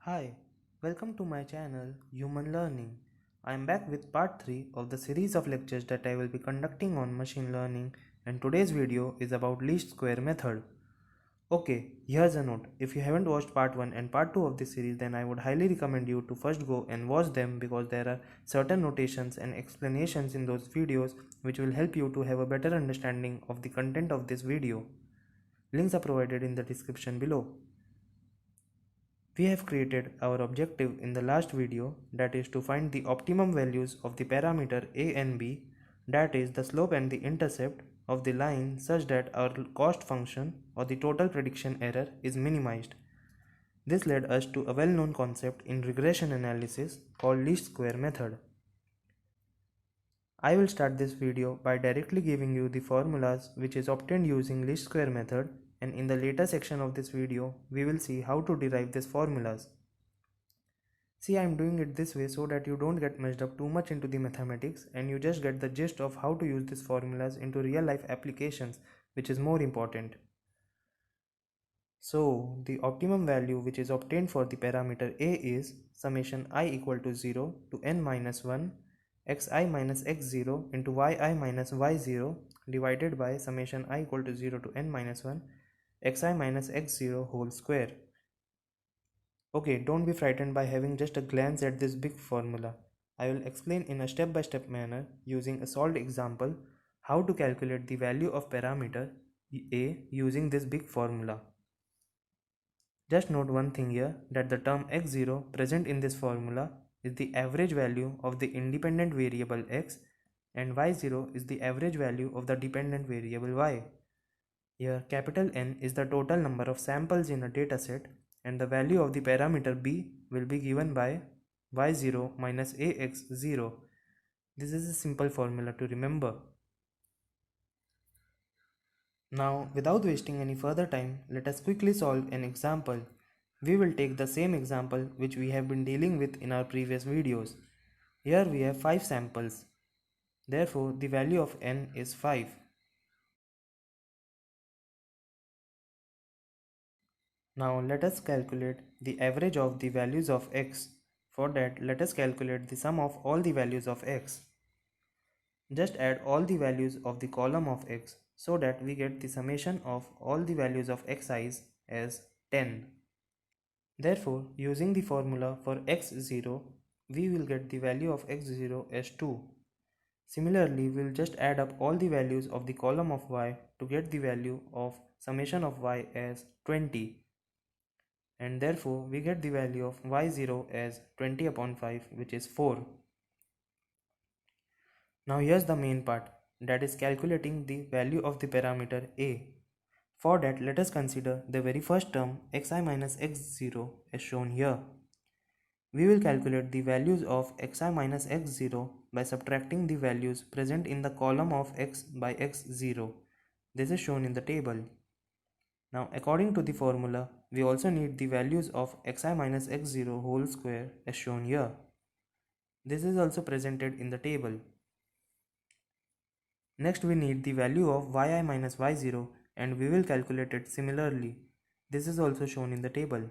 Hi, welcome to my channel Human Learning. I am back with part 3 of the series of lectures that I will be conducting on machine learning, and today's video is about least square method. Okay, here's a note. If you haven't watched part 1 and part 2 of this series, then I would highly recommend you to first go and watch them because there are certain notations and explanations in those videos which will help you to have a better understanding of the content of this video. Links are provided in the description below. We have created our objective in the last video, that is to find the optimum values of the parameter a and b, that is the slope and the intercept of the line, such that our cost function or the total prediction error is minimized. This led us to a well-known concept in regression analysis called least square method. I will start this video by directly giving you the formulas which is obtained using least square method, and in the later section of this video we will see how to derive these formulas. See, I am doing it this way so that you don't get messed up too much into the mathematics and you just get the gist of how to use these formulas into real life applications, which is more important. So, the optimum value which is obtained for the parameter a is summation I equal to 0 to n minus 1 xi minus x0 into yi minus y0 divided by summation I equal to 0 to n minus 1 xi minus x0 whole square. Okay, don't be frightened by having just a glance at this big formula. I will explain in a step-by-step manner using a solved example how to calculate the value of parameter a using this big formula. Just note one thing here, that the term x0 present in this formula is the average value of the independent variable x and y0 is the average value of the dependent variable y. Here capital N is the total number of samples in a dataset, and the value of the parameter b will be given by y0 minus ax0. This is a simple formula to remember. Now, without wasting any further time, let us quickly solve an example. We will take the same example which we have been dealing with in our previous videos. Here we have 5 samples. Therefore, the value of n is 5. Now let us calculate the average of the values of x. For that, let us calculate the sum of all the values of x. Just add all the values of the column of x so that we get the summation of all the values of xi's as 10. Therefore, using the formula for x0, we will get the value of x0 as 2. Similarly, we will just add up all the values of the column of y to get the value of summation of y as 20. And therefore we get the value of y0 as 20 upon 5, which is 4. Now here's the main part, that is calculating the value of the parameter a. For that, let us consider the very first term xi minus x0 as shown here. We will calculate the values of xi minus x0 by subtracting the values present in the column of x by x0. This is shown in the table. Now, according to the formula, we also need the values of xi minus x0 whole square as shown here. This is also presented in the table. Next, we need the value of yi minus y0 and we will calculate it similarly. This is also shown in the table.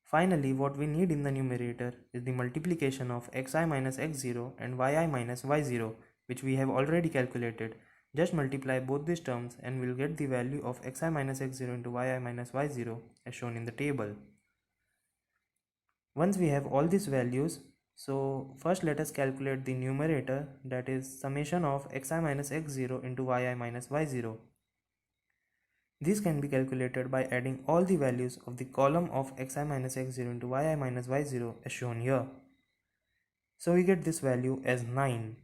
Finally, what we need in the numerator is the multiplication of xi minus x0 and yi minus y0, which we have already calculated. Just multiply both these terms and we'll get the value of xi minus x0 into yi minus y0 as shown in the table. Once we have all these values, so first let us calculate the numerator, that is summation of xi minus x0 into yi minus y0. This can be calculated by adding all the values of the column of xi minus x0 into yi minus y0 as shown here. So we get this value as 9.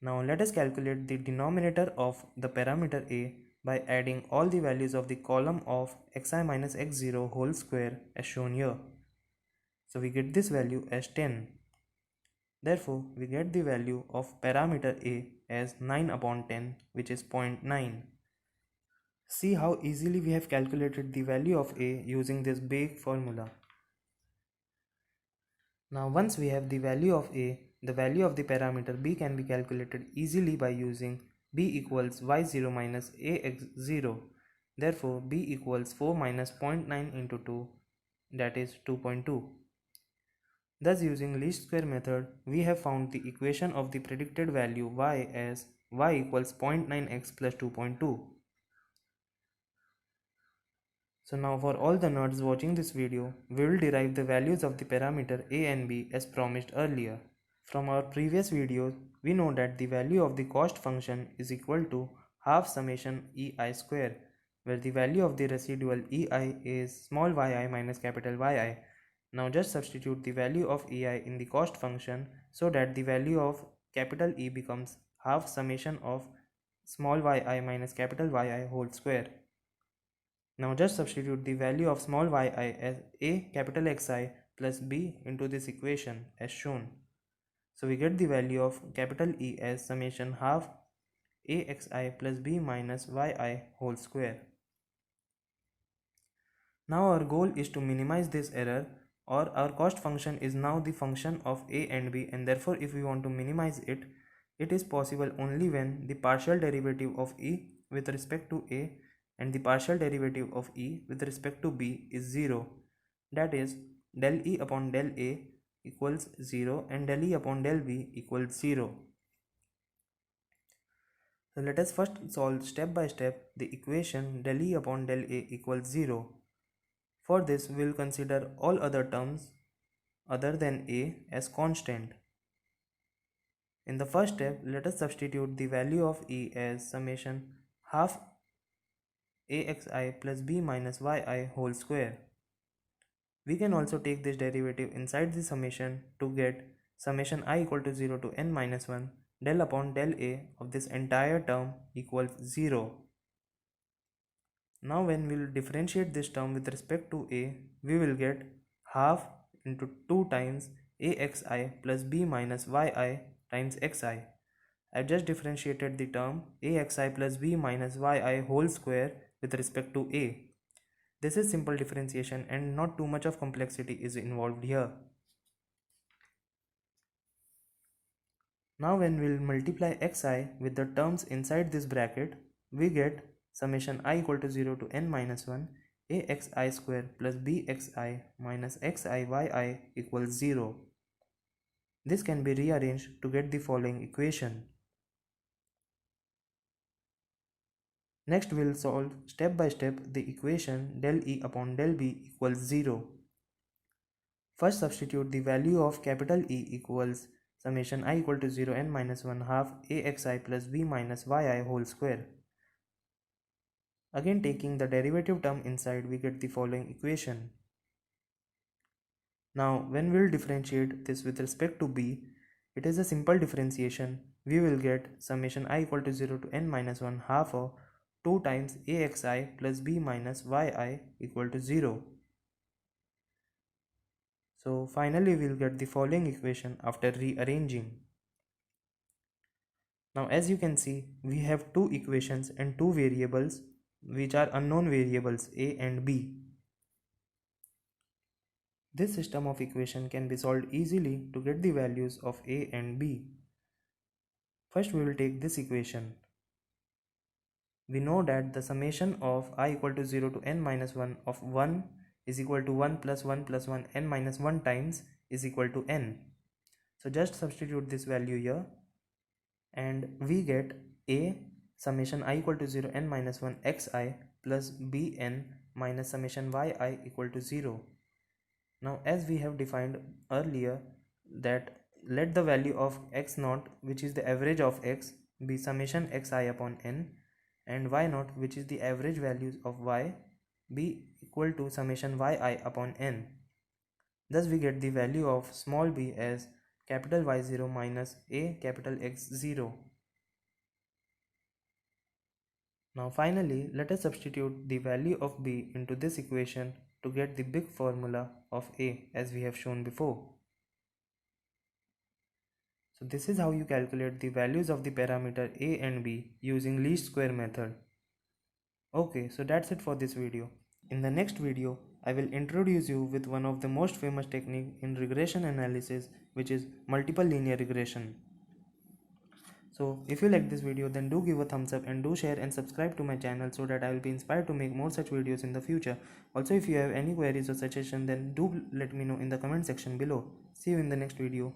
Now let us calculate the denominator of the parameter a by adding all the values of the column of xi minus x0 whole square as shown here. So we get this value as 10. Therefore, we get the value of parameter a as 9 upon 10, which is 0.9. See how easily we have calculated the value of a using this big formula. Now once we have the value of a, the value of the parameter b can be calculated easily by using b equals y0 minus ax0. Therefore b equals 4 minus 0.9 into 2, that is 2.2. Thus, using least square method, we have found the equation of the predicted value y as y equals 0.9x plus 2.2. So now for all the nerds watching this video, we will derive the values of the parameter a and b as promised earlier. From our previous videos, we know that the value of the cost function is equal to half summation ei square, where the value of the residual ei is small yi minus capital Yi. Now just substitute the value of ei in the cost function so that the value of capital E becomes half summation of small yi minus capital Yi whole square. Now just substitute the value of small yi as a capital Xi plus b into this equation as shown. So we get the value of capital E as summation half axi plus b minus yi whole square. Now our goal is to minimize this error, or our cost function is now the function of a and b, and therefore if we want to minimize it, it is possible only when the partial derivative of e with respect to a and the partial derivative of e with respect to b is 0. That is, del e upon del a equals 0 and del e upon del b equals 0. So let us first solve step by step the equation del e upon del a equals 0. For this, we will consider all other terms other than a as constant. In the first step, let us substitute the value of e as summation half axi plus b minus yi whole square. We can also take this derivative inside the summation to get summation I equal to 0 to n minus 1 del upon del a of this entire term equals 0. Now when we will differentiate this term with respect to a, we will get half into 2 times axi plus b minus yi times xi. I have just differentiated the term axi plus b minus yi whole square with respect to a. This is simple differentiation and not too much of complexity is involved here. Now when we will multiply xi with the terms inside this bracket, we get summation I equal to 0 to n minus 1 axi square plus bxi minus xiyi equals 0. This can be rearranged to get the following equation. Next we will solve step by step the equation del e upon del b equals 0. First substitute the value of capital E equals summation I equal to 0 n minus 1 half axi plus b minus yi whole square. Again taking the derivative term inside, we get the following equation. Now when we will differentiate this with respect to b, it is a simple differentiation. We will get summation I equal to 0 to n minus 1 half of 2 times axi plus b minus yi equal to 0. So finally we will get the following equation after rearranging. Now as you can see, we have two equations and two variables which are unknown variables a and b. This system of equation can be solved easily to get the values of a and b. First we will take this equation. We know that the summation of I equal to 0 to n minus 1 of 1 is equal to 1 plus 1 plus 1 n minus 1 times is equal to n. So just substitute this value here and we get a summation I equal to 0 n minus 1 xi plus bn minus summation yi equal to 0. Now as we have defined earlier that let the value of x naught, which is the average of x, be summation xi upon n, and y naught, which is the average values of y, be equal to summation yi upon n. Thus we get the value of small b as capital Y0 minus a capital X0. Now finally let us substitute the value of b into this equation to get the big formula of a as we have shown before. So this is how you calculate the values of the parameter a and b using least square method. Okay, so that's it for this video. In the next video, I will introduce you with one of the most famous technique in regression analysis, which is multiple linear regression. So if you like this video, then do give a thumbs up and do share and subscribe to my channel so that I will be inspired to make more such videos in the future. Also, if you have any queries or suggestions, then do let me know in the comment section below. See you in the next video.